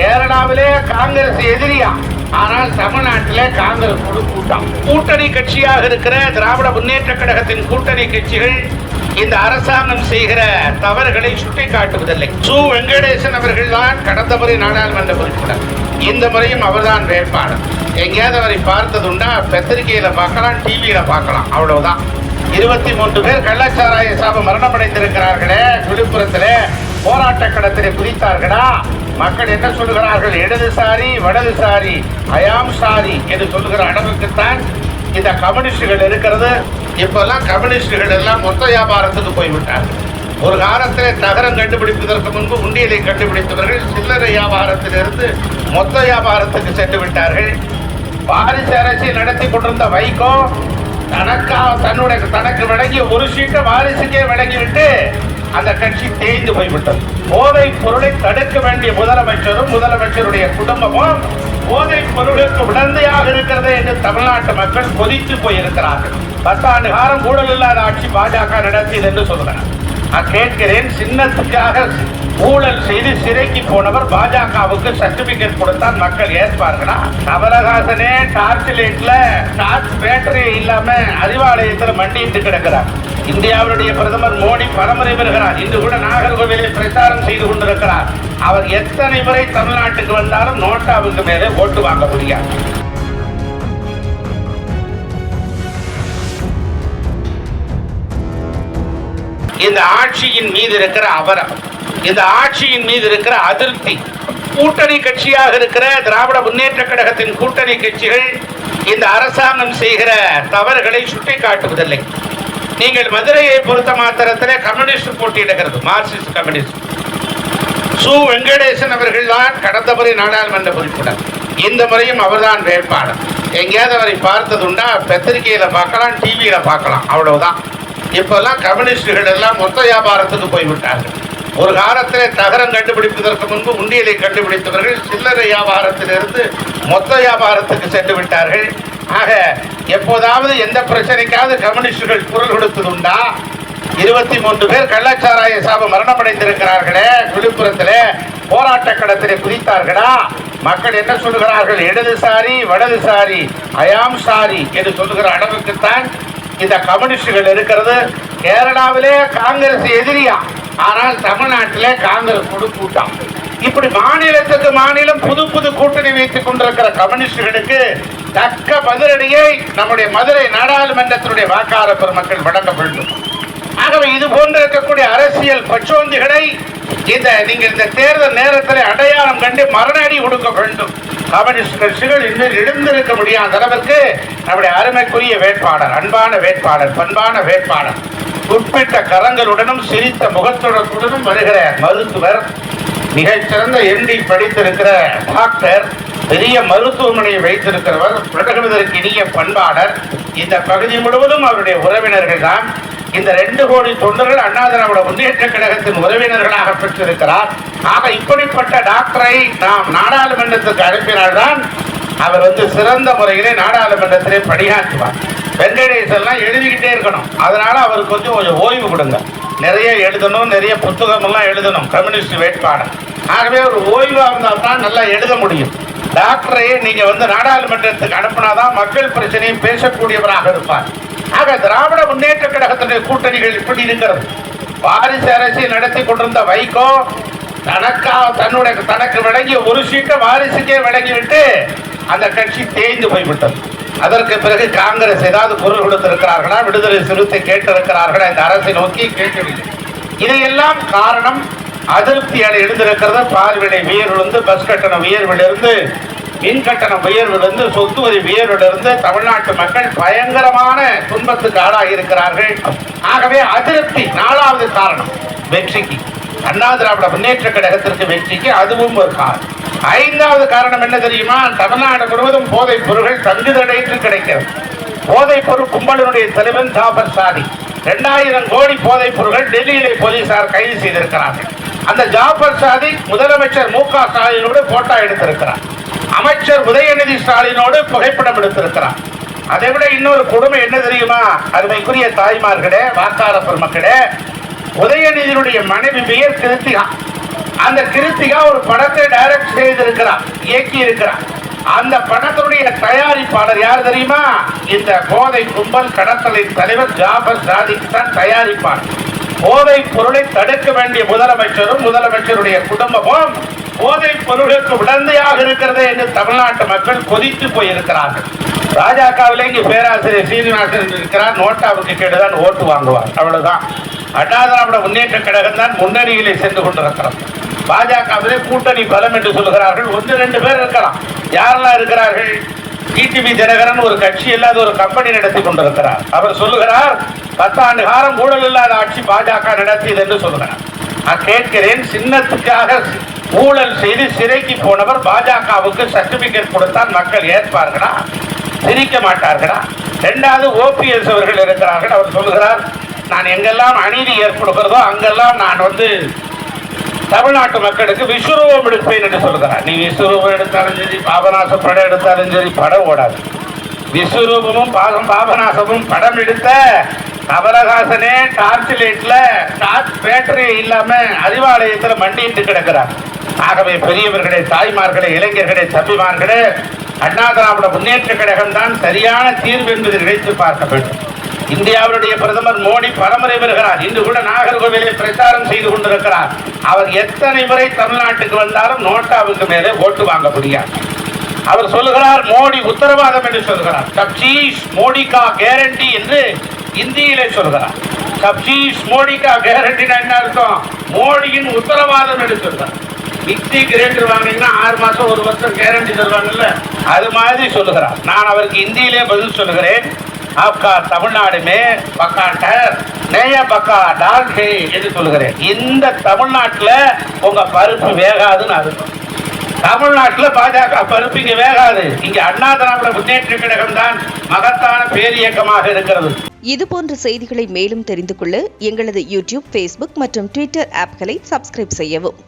கேரளாவிலே காங்கிரஸ் எதிரியா, ஆனால் தமிழ்நாட்டிலே காங்கிரஸ் கூட்டம். கூட்டணி கட்சியாக இருக்கிற திராவிட முன்னேற்ற கழகத்தின் கூட்டணி கட்சிகள் இந்த அரசாங்கம் செய்கிற தவறுகளை சுட்டிக்காட்டுவதில்லை. சு வெங்கடேசன் அவர்கள் தான் கடந்த முறை நாடாளுமன்ற உறுப்பினர், இந்த முறையும் அவர்தான் வேட்பாளர். எங்கேயாவது அவரை பார்த்ததுண்டா? பத்திரிகையில பார்க்கலாம், டிவியில பார்க்கலாம், அவ்வளவுதான். 23 பேர் கள்ளச்சாராய சாபம் மரணமடைந்திருக்கிறார்களே, விழுப்புரத்திலே போராட்ட களத்திலே குதித்தார்களா? மக்கள் என்ன சொல்லுகிறார்கள்? இடதுசாரி வடதுசாரி ஐயாம் சாரி என்று சொல்லுகிற அளவுக்குத்தான் இந்த கம்யூனிஸ்டுகள் இருக்கிறது. இப்பெல்லாம் கம்யூனிஸ்டுகள் எல்லாம் மொத்த வியாபாரத்துக்கு போய்விட்டார்கள். ஒரு காலத்தில் நகரம் கண்டுபிடிப்பதற்கு முன்பு உண்டியலை கண்டுபிடித்தவர்கள் சில்லறை வியாபாரத்திலிருந்து மொத்த வியாபாரத்துக்கு சென்று விட்டார்கள். வாரிசு அரசியல் நடத்தி கொண்டிருந்த வைகோ தனக்கு வழங்கிய ஒரு சீட்டை வாரிசுக்கே வழங்கிவிட்டு அந்த கட்சி தேய்ந்து போய்விட்டது. போதை பொருளை தடுக்க வேண்டிய முதலமைச்சரும் முதலமைச்சருடைய குடும்பமும் போதை பொருளுக்கு உடந்தையாக இருக்கிறது என்று தமிழ்நாட்டு மக்கள் கொதித்து போயிருக்கிறார்கள். 10 ஆண்டு காலம் ஊழல் இல்லாத ஆட்சி பாஜக நடத்தியது என்று சொல்கிறார். நான் கேட்கிறேன், சின்னத்துக்காக ஊழல் செய்து சிறைக்கு போனவர் பாஜகவுக்கு சர்டிபிகேட் கொடுத்தால் மக்கள் ஏற்பார்களா? கமலஹாசனே டார்ச் லைட்ல டார்ச் பேட்டரி இல்லாம அறிவாலயத்தில் மண்டிட்டு கிடக்கிறார். இந்தியாவுடைய பிரதமர் மோடி பரமுறை வருகிறார். இன்று கூட நாகர்கோவிலில் பிரச்சாரம் செய்து கொண்டிருக்கிறார். அவர் எத்தனை முறை தமிழ்நாட்டுக்கு வந்தாலும் நோட்டாவுக்கு மேலே ஓட்டு வாங்க முடியாது. இந்த ஆட்சியின் மீது இருக்கிற அவரம், இந்த ஆட்சியின் மீது இருக்கிற அதிருப்தி, கூட்டணி கட்சியாக இருக்கிற திராவிட முன்னேற்ற கழகத்தின் கூட்டணி கட்சிகள் இந்த அரசாங்கம் செய்கிற தவறுகளை சுட்டிக்காட்டுவதில்லை. நீங்கள் மதுரையை பொறுத்த மாத்திரத்தில் கம்யூனிஸ்ட் போட்டியிடுகிறது, மார்க்சிஸ்ட் கம்யூனிஸ்ட். சு வெங்கடேசன் அவர்கள் தான் கடந்த முறை நாடாளுமன்ற உறுப்பினர், இந்த முறையும் அவர்தான் வேட்பாளர். எங்கேயாவது அவரை பார்த்ததுண்டா? பத்திரிகையில பார்க்கலாம், டிவியில பார்க்கலாம், அவ்வளவுதான். இப்பெல்லாம் கம்யூனிஸ்டுகள் எல்லாம் மொத்த வியாபாரத்துக்கு போய்விட்டார்கள். ஒரு காலத்தில் நகரம் கண்டுபிடிப்பதற்கு முன்பு உண்டியலை கண்டுபிடித்தவர்கள் சில்லறை வியாபாரத்திலிருந்து மொத்த வியாபாரத்துக்கு சென்று விட்டார்கள். ஆக எப்போதாவது எந்த பிரச்சனைக்காவது கம்யூனிஸ்டுகள் குரல் கொடுத்ததுண்டா? 23 பேர் கள்ளச்சாராய சாபம் மரணமடைந்திருக்கிறார்களே, விழுப்புரத்திலே போராட்ட களத்திலே குதித்தார்களா? மக்கள் என்ன சொல்லுகிறார்கள்? இடதுசாரி வடதுசாரி ஐயாம் சாரி என்று சொல்லுகிற அளவுக்குத்தான் இந்த கம்யூனிஸ்டுகள் இருக்கிறது. கேரளாவிலே காங்கிரஸ் எதிரியா, ஆனால் தமிழ்நாட்டிலே காங்கிரஸ் கூட்டம். இப்படி மாநிலத்துக்கு மாநிலம் புது புது கூட்டணி வைத்துக் கொண்டிருக்கிற கம்யூனிஸ்டுகளுக்கு தக்க பதிலடியை நம்முடைய மதுரை நாடாளுமன்றத்தினுடைய வாக்காளர் பெருமக்கள் வழங்க வேண்டும். ஆகவே இது போன்று இருக்கக்கூடிய அரசியல் பச்சோந்திகளை நீங்கள் இந்த தேர்தல் நேரத்தில் அடையாளம் கண்டு மரணடி கொடுக்க வேண்டும். கம்யூனிஸ்ட் கட்சிகள் இன்னும் எழுந்திருக்க முடியாத அளவிற்கு நம்முடைய அருமைக்குரிய வேட்பாளர், அன்பான வேட்பாளர், பண்பான வேட்பாளர், குறிப்பிட்ட கரங்களுடனும் சிரித்த முகத்துடனும் வருகிற மருத்துவர், மிகச்சிறந்த எம்டி படித்திருக்கிற டாக்டர், பெரிய மருத்துவமனையை வைத்திருக்கிறவர், பழகுவதற்கு இனிய பண்பாளர், இந்த பகுதி முழுவதும் அவருடைய உறவினர்கள் தான். இந்த 2 கோடி தொண்டர்கள் அண்ணா திராவிட முன்னேற்ற கழகத்தின் உறவினர்களாக பெற்றிருக்கிறார். ஆக இப்படிப்பட்ட டாக்டரை நாம் நாடாளுமன்றத்துக்கு அனுப்பினால்தான் அவர் சிறந்த முறையிலே நாடாளுமன்றத்திலே பணியாற்றுவார். வெங்கடேசன்லாம் எழுதிக்கிட்டே இருக்கணும், அதனால அவருக்கு கொஞ்சம் ஓய்வு கொடுங்க. நிறைய எழுதணும், நிறைய புத்தகம் எல்லாம் எழுதணும் கம்யூனிஸ்ட் வேட்பாளர். ஆகவே ஒரு ஓய்வாக இருந்தால் தான் நல்லா எழுத முடியும். டாக்டரையே நீங்க நாடாளுமன்றத்துக்கு அனுப்பினாதான் மக்கள் பிரச்சனையை பேசக்கூடியவராக இருப்பார். ஆக திராவிட முன்னேற்ற கழகத்தினுடைய கூட்டணிகள் இப்படி இருக்கிறது. வாரிசு அரசியல் நடத்தி கொண்டிருந்த வைகோ தனக்கு வழங்கிய ஒரு சீட்டை வாரிசுக்கே வழங்கிவிட்டு அந்த கட்சி தேய்ந்து போய்விட்டது. அதற்கு பிறகு காங்கிரஸ் ஏதாவது குரல் கொடுத்திருக்கிறார்களா? விடுதலை சிறுத்தை கேட்டிருக்கிறார்களா? இந்த அரசை நோக்கி கேட்கவில்லை. இதையெல்லாம் காரணம் அதிருப்தி எழுந்திருக்கிறது. பார்வையை உயர்விலிருந்து, பஸ் கட்டணம் உயர்விலிருந்து, மின் கட்டணம் உயர்விலிருந்து, சொத்து வரி உயர்விலிருந்து தமிழ்நாட்டு மக்கள் பயங்கரமான துன்பத்துக்கு ஆளாகி இருக்கிறார்கள். ஆகவே அதிருப்தி 4வது காரணம் வெற்றிக்கு, அண்ணா திராவிட முன்னேற்ற கழகத்திற்கு வெற்றிக்கு அதுவும் ஒரு காரணம். 5வது காரணம் என்ன தெரியுமா? தமிழ்நாடு முழுவதும் போதைப் பொருட்கள் தங்குதடையின்றி கிடைக்கிறது. போதைப் பொருள் கும்பலினுடைய தலைவன் ஜாபர் சாதி 2000 கோடி போதைப் பொருட்கள் டெல்லியிலே போலீசார் கைது செய்திருக்கிறார்கள். அந்த ஜாபர் சாதி முதலமைச்சர் மு க ஸ்டாலினோடு போட்டோ எடுத்திருக்கிறார். அமைச்சர் உதயநிதி ஸ்டாலினோடு புகைப்படம் எடுத்திருக்கிறார். அதை விட இன்னொரு கொடுமை என்ன தெரியுமா? அருமைக்குரிய தாய்மார்களே, வாக்காளர் மக்களே, உதயநிதியினுடைய மனைவி பெயர் கிருத்திகா. அந்த கிருத்திகா ஒரு படத்தை டைரக்ட் செய்திருக்கிறார், இயக்கி இருக்கிறார். அந்த படத்துடைய தயாரிப்பாளர் யார் தெரியுமா? இந்த போதை கும்பல் கடத்தலின் தலைவர் ஜாபர் சாதிக் தான் தயாரிப்பாளர். போதை பொருளை தடுக்க வேண்டிய முதலமைச்சரும் முதலமைச்சருடைய குடும்பமும் போதை பொருளுக்கு உடந்தையாக இருக்கிறது என்று தமிழ்நாட்டு மக்கள் கொதித்து போயிருக்கிறார்கள். பாஜகவிலே இங்கு பேராசிரியர் சீனிவாசன் இருக்கிறார், நோட்டாவுக்கு கேட்டுதான் ஓட்டு வாங்குவார், அவ்வளவுதான். அண்ணா திராவிட முன்னேற்ற கழகம் தான் முன்னணியிலே சென்று கொண்டிருக்கிறது. பாஜகவிலே கூட்டணி பலம் என்று சொல்கிறார்கள். 1-2 பேர் இருக்கலாம். யாரெல்லாம் இருக்கிறார்கள்? டிடிவி தினகரன் ஒரு கட்சி இல்லாத ஒரு கம்பெனி நடத்தி கொண்டிருக்கிறார். அவர் சொல்லுகிறார் 10 ஆண்டு காலம் ஊழல் இல்லாத ஆட்சி பாஜக நடத்தியது என்று சொல்கிறார். நான் கேட்கிறேன், சின்னத்துக்காக ஊழல் செய்து சிறைக்கு போனவர் பாஜகவுக்கு சர்டிபிகேட் கொடுத்தால் மக்கள் ஏற்பார்களா? சிரிக்க மாட்டார்களா? 2வது OPS அவர்கள் இருக்கிறார்கள். அவர் சொல்லுகிறார், நான் எங்கெல்லாம் அநீதி ஏற்படுகிறதோ அங்கெல்லாம் நான் தமிழ்நாட்டு மக்களுக்கு விஸ்வரூபம் எடுப்பேன் என்று சொல்கிறார். நீ விஸ்வரூபம் எடுத்தாலும் சரி, பாபநாச படம் எடுத்தாலும் சரி, படம் ஓடாது. விஸ்வரூபமும் பாபநாசமும் படம் எடுத்த கமலஹாசனே டார்ச் லைட்ல டார்ச் பேட்டரி இல்லாம அறிவாலயத்தில் மண்டிட்டு கிடக்கிறார். ஆகவே பெரியவர்களே, தாய்மார்களே, இளைஞர்களே, தம்பிமார்களே, அண்ணா திராவிட முன்னேற்ற கழகம் தான் சரியான தீர்வு என்பதை நினைத்து பார்க்க வேண்டும். இந்தியாவுடைய பிரதமர் மோடி பரமுறை வருகிறார். இன்று கூட நாகர்கோவிலில் பிரச்சாரம் செய்து கொண்டிருக்கிறார். அவர் எத்தனை முறை தமிழ்நாட்டுக்கு வந்தாலும் நோட்டாவுக்கு மேலே ஓட்டு வாங்க முடியாது. அவர் சொல்லுகிறார், மோடி உத்தரவாதம் என்று சொல்கிறார். சப்சீஸ் மோடி கா கேரண்டி என்று இந்தியிலே சொல்கிறார். சப்சீஸ் மோடி கா கேரண்டினா என்ன அர்த்தம்? மோடியின் உத்தரவாதம் என்று சொல்கிறார். மிக்சி கிரைண்டர் வாங்கினீங்கன்னா 6 மாசம் 1 வருஷம் கேரண்டி தருவாங்கல்ல, அது மாதிரி சொல்லுகிறார். நான் அவருக்கு இந்தியிலே பதில் சொல்லுகிறேன். आपका तमिलनाडु में பக்காட்டர் நெய்ய பக்கா டால்கே என்று சொல்லுகிறேன். இந்த தமிழ்நாட்டில் உங்க பருப்பு வேகாதுன்னு அர்த்தம். தமிழ்நாட்டில் பாஜக பருப்பு இங்க வேகாது. இங்க அண்ணா திராவிட முன்னேற்ற கழகம் தான் மகத்தான பேரியக்கமாக இருக்கிறது. இதுபோன்ற செய்திகளை மேலும் தெரிந்து கொள்ள எங்களது யூடியூப், Facebook மற்றும் Twitter ஆப்களை சப்ஸ்கிரைப் செய்யவும்.